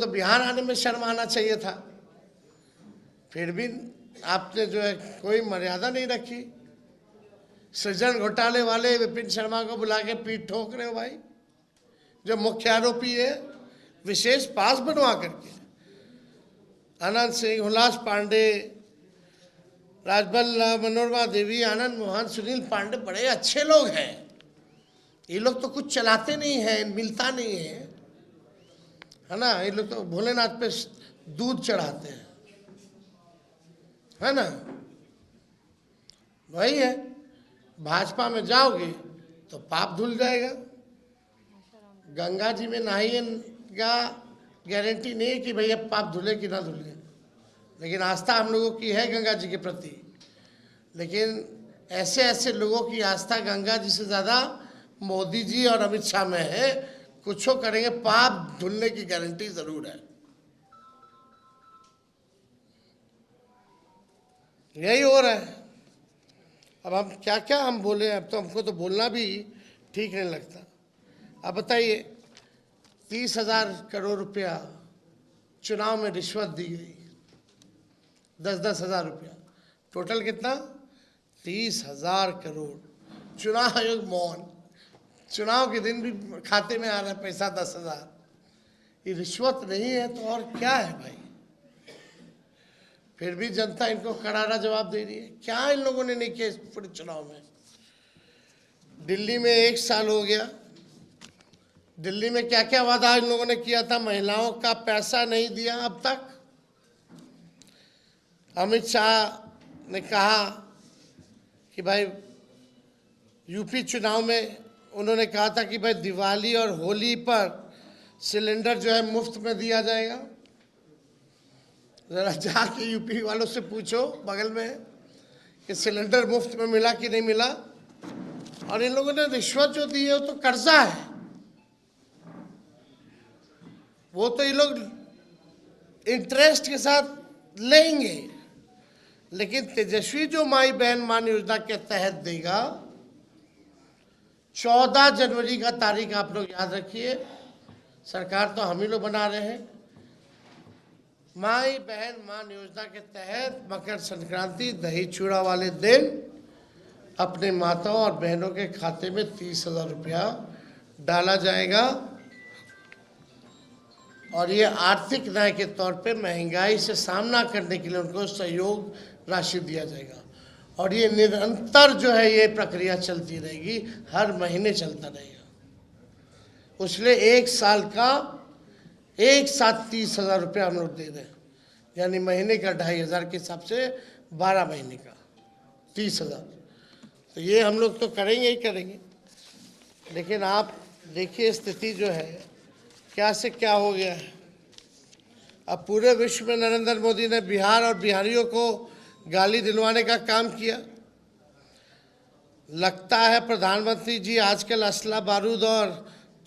तो बिहार आने में शर्म आना चाहिए था। फिर भी आपने जो है कोई मर्यादा नहीं रखी। सृजन घोटाले वाले विपिन शर्मा को बुला के पीठ ठोक रहे हो भाई, जो मुख्य आरोपी है, विशेष पास बनवा करके। अनंत सिंह, हुलास पांडे, राजबल, मनोरमा देवी, आनंद मोहन, सुनील पांडे बड़े अच्छे लोग हैं। ये लोग तो कुछ चलाते नहीं हैं, मिलता नहीं है ना। ये लोग तो भोलेनाथ पे दूध चढ़ाते हैं, है ना। वही है, भाजपा में जाओगे तो पाप धुल जाएगा। गंगा जी में नहाइएगा, गारंटी नहीं है कि भैया पाप धुले कि ना धुले, लेकिन आस्था हम लोगों की है गंगा जी के प्रति। लेकिन ऐसे ऐसे लोगों की आस्था गंगा जी से ज़्यादा मोदी जी और अमित शाह में है। कुछ करेंगे, पाप धुलने की गारंटी ज़रूर है। यही हो रहा है। अब हम क्या क्या हम बोले, अब तो हमको तो बोलना भी ठीक नहीं लगता। अब बताइए, 30,000 करोड़ रुपया चुनाव में रिश्वत दी गई, 10-10 हज़ार रुपया, टोटल कितना, 30,000 करोड़। चुनाव आयोग मौन, चुनाव के दिन भी खाते में आ रहा है पैसा 10,000। ये रिश्वत नहीं है तो और क्या है भाई। फिर भी जनता इनको करारा जवाब दे रही है। क्या इन लोगों ने नहीं किया इस पूरे चुनाव में। दिल्ली में 1 साल हो गया, दिल्ली में क्या क्या वादा इन लोगों ने किया था। महिलाओं का पैसा नहीं दिया अब तक। अमित शाह ने कहा कि भाई यूपी चुनाव में उन्होंने कहा था कि भाई दिवाली और होली पर सिलेंडर जो है मुफ्त में दिया जाएगा। ज़रा जाके यूपी वालों से पूछो बगल में कि सिलेंडर मुफ्त में मिला कि नहीं मिला। और इन लोगों ने रिश्वत जो दी है वो तो कर्जा है, वो तो ये लोग इंटरेस्ट के साथ लेंगे। लेकिन तेजस्वी जो माई बहन मान योजना के तहत देगा, 14 जनवरी का तारीख आप लोग याद रखिए। सरकार तो हम ही लोग बना रहे हैं। माई बहन मान योजना के तहत मकर संक्रांति दही चूड़ा वाले दिन अपने माताओं और बहनों के खाते में 30,000 रुपया डाला जाएगा। और ये आर्थिक न्याय के तौर पे महंगाई से सामना करने के लिए उनको सहयोग राशि दिया जाएगा। और ये निरंतर जो है ये प्रक्रिया चलती रहेगी, हर महीने चलता रहेगा। इसलिए 1 साल का एक साथ 30,000 रुपया हम लोग दे रहे हैं, यानी महीने का 2,500 के हिसाब से 12 महीने का 30,000। तो ये हम लोग तो करेंगे ही करेंगे। लेकिन आप देखिए स्थिति जो है क्या से क्या हो गया है। अब पूरे विश्व में नरेंद्र मोदी ने बिहार और बिहारियों को गाली दिलवाने का काम किया। लगता है प्रधानमंत्री जी आजकल असला बारूद और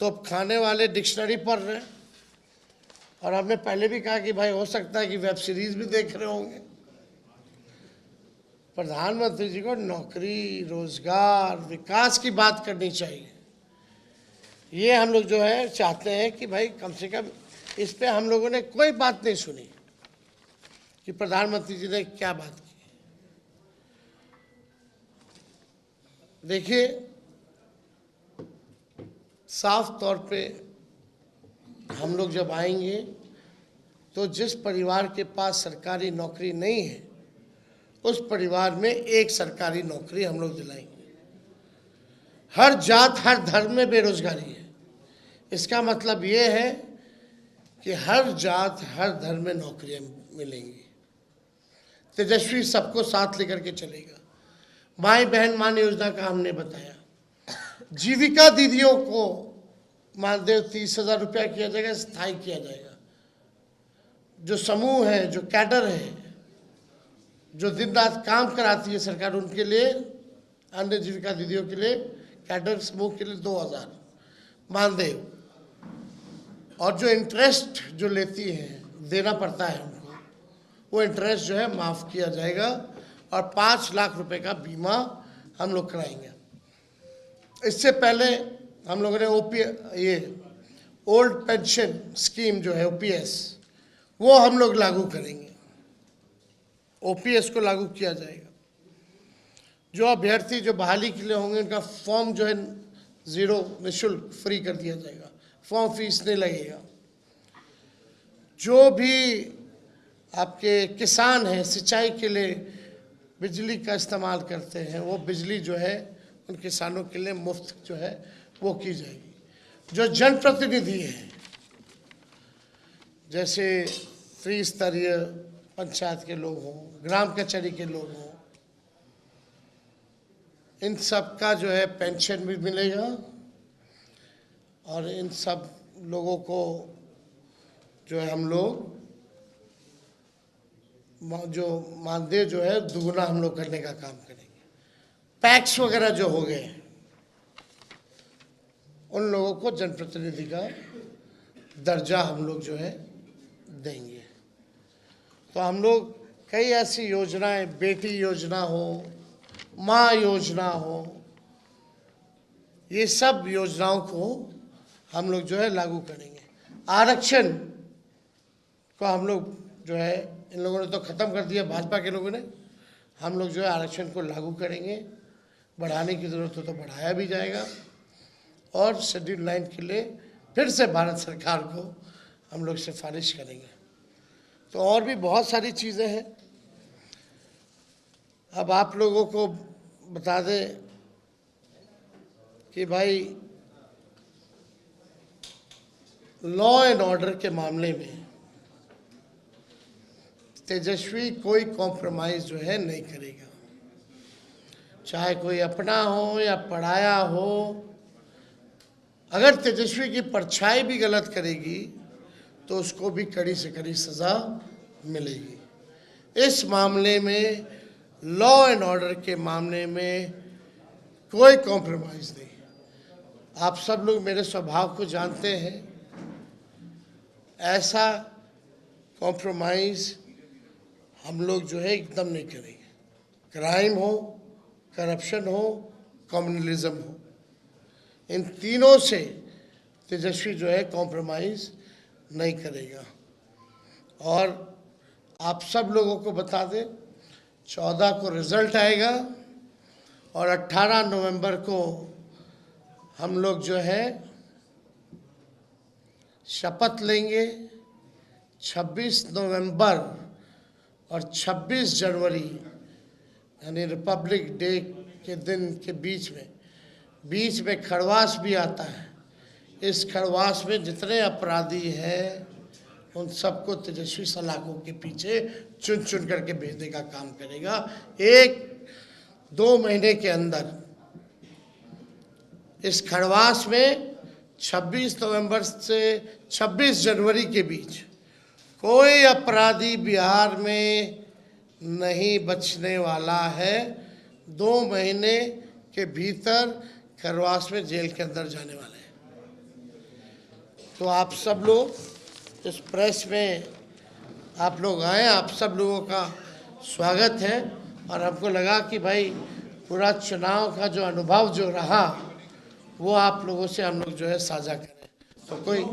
तोपखाने वाले डिक्शनरी पढ़ रहे हैं। और हमने पहले भी कहा कि भाई हो सकता है कि वेब सीरीज भी देख रहे होंगे। प्रधानमंत्री जी को नौकरी, रोजगार, विकास की बात करनी चाहिए। ये हम लोग जो है चाहते हैं कि भाई कम से कम इस पे हम लोगों ने कोई बात नहीं सुनी कि प्रधानमंत्री जी ने क्या बात की। देखिए साफ तौर पे हम लोग जब आएंगे तो जिस परिवार के पास सरकारी नौकरी नहीं है उस परिवार में एक सरकारी नौकरी हम लोग दिलाएंगे। हर जात हर धर्म में बेरोजगारी है। इसका मतलब ये है कि हर जात हर धर्म में नौकरियां मिलेंगी। तेजस्वी सबको साथ लेकर के चलेगा। माई बहन मान योजना का हमने बताया। जीविका दीदियों को मानदेय 30,000 रुपया किया जाएगा, स्थायी किया जाएगा। जो समूह है, जो कैडर है, जो दिन रात काम कराती है सरकार, उनके लिए, अन्य जीविका दीदियों के लिए, कैडर समूह के लिए 2,000 मानदेय। और जो इंटरेस्ट जो लेती हैं, देना पड़ता है उनको, वो इंटरेस्ट जो है माफ़ किया जाएगा। और 5 लाख रुपए का बीमा हम लोग कराएंगे। इससे पहले हम लोगों ने ओल्ड पेंशन स्कीम जो है ओपीएस, वो हम लोग लागू करेंगे। ओपीएस को लागू किया जाएगा। जो अभ्यर्थी जो बहाली के लिए होंगे उनका फॉर्म जो है ज़ीरो निःशुल्क फ्री कर दिया जाएगा, फॉर्म फीस नहीं लगेगा। जो भी आपके किसान हैं सिंचाई के लिए बिजली का इस्तेमाल करते हैं, वो बिजली जो है उन किसानों के लिए मुफ्त जो है वो की जाएगी। जो जनप्रतिनिधि हैं, जैसे त्रिस्तरीय पंचायत के लोग हों, ग्राम कचहरी के लोग हों, इन सब का जो है पेंशन भी मिलेगा और इन सब लोगों को जो है हम लोग जो मानदेय जो है दुगुना हम लोग करने का काम करेंगे। पैक्स वगैरह जो हो गए उन लोगों को जनप्रतिनिधि का दर्जा हम लोग जो है देंगे। तो हम लोग कई ऐसी योजनाएं, बेटी योजना हो, माँ योजना हो, ये सब योजनाओं को हम लोग जो है लागू करेंगे। आरक्षण को हम लोग जो है, इन लोगों ने तो ख़त्म कर दिया, भाजपा के लोगों ने, हम लोग जो है आरक्षण को लागू करेंगे। बढ़ाने की ज़रूरत हो तो बढ़ाया भी जाएगा और शेड्यूल लाइन के लिए फिर से भारत सरकार को हम लोग सिफारिश करेंगे। तो और भी बहुत सारी चीज़ें हैं। अब आप लोगों को बता दें कि भाई लॉ एंड ऑर्डर के मामले में तेजस्वी कोई कॉम्प्रोमाइज़ जो है नहीं करेगा। चाहे कोई अपना हो या पराया हो, अगर तेजस्वी की परछाई भी गलत करेगी तो उसको भी कड़ी से कड़ी सज़ा मिलेगी। इस मामले में, लॉ एंड ऑर्डर के मामले में कोई कॉम्प्रोमाइज़ नहीं। आप सब लोग मेरे स्वभाव को जानते हैं, ऐसा कॉम्प्रोमाइज़ हम लोग जो है एकदम नहीं करेंगे। क्राइम हो, करप्शन हो, कम्युनलिज्म हो, इन तीनों से तेजस्वी जो है कॉम्प्रोमाइज़ नहीं करेगा। और आप सब लोगों को बता दें, 14 को रिज़ल्ट आएगा और 18 नवंबर को हम लोग जो है शपथ लेंगे। 26 नवंबर और 26 जनवरी यानी रिपब्लिक डे के दिन के बीच में खरवास भी आता है। इस खरवास में जितने अपराधी हैं उन सबको तेजस्वी सलाखों के पीछे चुन चुन करके भेजने का काम करेगा। 1-2 महीने के अंदर इस खरवास में 26 नवंबर से 26 जनवरी के बीच कोई अपराधी बिहार में नहीं बचने वाला है। 2 महीने के भीतर खरवास में जेल के अंदर जाने वाले हैं। तो आप सब लोग इस प्रेस में आप लोग आए, आप सब लोगों का स्वागत है। और हमको लगा कि भाई पूरा चुनाव का जो अनुभव जो रहा वो आप लोगों से हम लोग जो है साझा करें। तो कोई